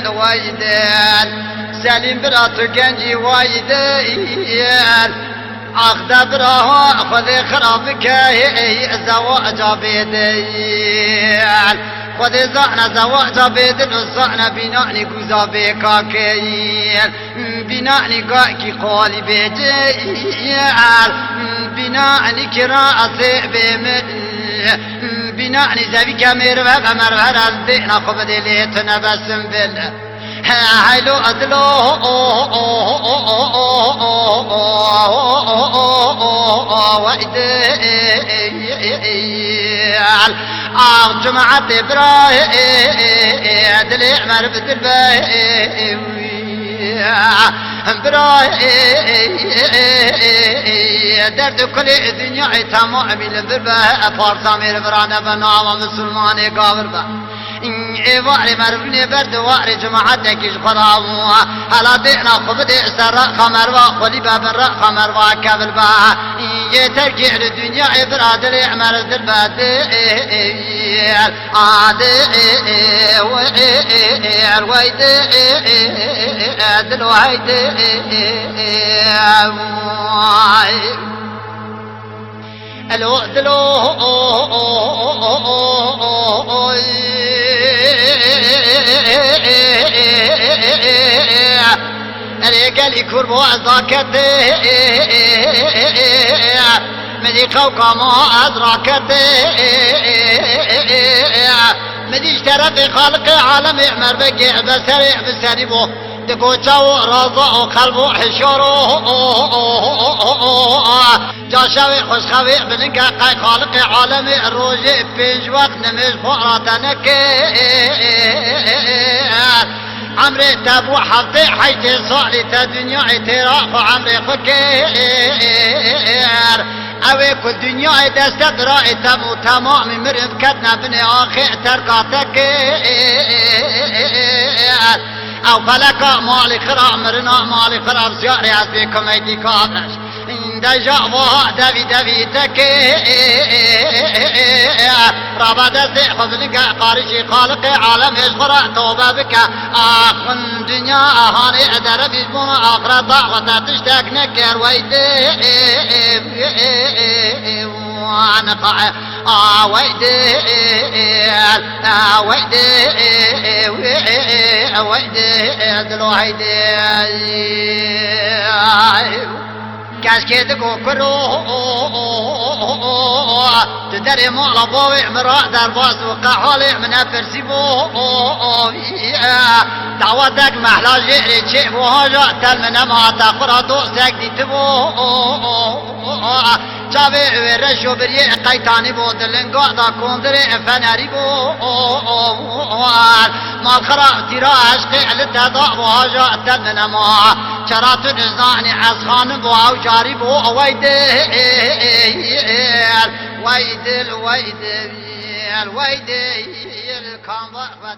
الويدل سليم براتو كنجي ويدل عقد براه خذ خرابك زواج بيدل خذ زعنا زواج بيدل وزعنا بناني قوزا بكاكيل بناني قاكي قولي بيجيل بناني كراسي بمن بناني زبي كامير وغمر ورزدنا خبد ليتنا بسم بالله هايلو أدلو وإدال جمعة إبراهيم دلي عمر بدل درد كل الدنيا تمام الذربة فارس أمير برانا بنا ومسلمان قابر با واري مربني برد واري جماعتك خراو هلا دينا خبد سر خمر وخلي بابر خمر وكبل با يترجع الدنيا برادر عمر الذربة عاد الويد الويد الوغدلو رجالي كربو أزاكت مدي خوكا ما أدراكت مدي اشترى بخلق عالم يعمر بقع بسريع بسريبو دقوشاو رضا وقلبو حشورو جاشاوي خوشخوي بلنكا قاي خالق عالمي الروجي بيج وقت نمش فقراتنك عمري تابو حفتي حيتي صالي تدنيا اعتراف عمري فكير اوي كل دنيا دستبرا تمو تمام مرد كدنا بني اخي ترقاتك او فلكا مالي خرا مرنا مالي خرا بزياري عزبيكم ايدي كابش دجا وها دبي دبي تكي رابا دزي خذنك قارشي خالق عالم يشغر توبة بك اخن دنيا اهاني ادر بيجبون اخرى ضاغطة تشتاك نكر ويدي ونقع ويدي ويدي ويدي دلو هيدي كاسكيد كوكرو تدري مولا بوي مرا درباس وقحولي من فرسيبو دعوتك محلا جيري شيء وهاجا تلمنا ما تقرا دوسك دي تبو جابي ورشو بري قيتاني بودلنگا دا كوندري فناري بو ما خرا تيرا عشق لتدا وهاجا تلمنا ما شرات نزاني عصخان بو او جاري بو ويدل ويدل ويدل ويدل كان ضعف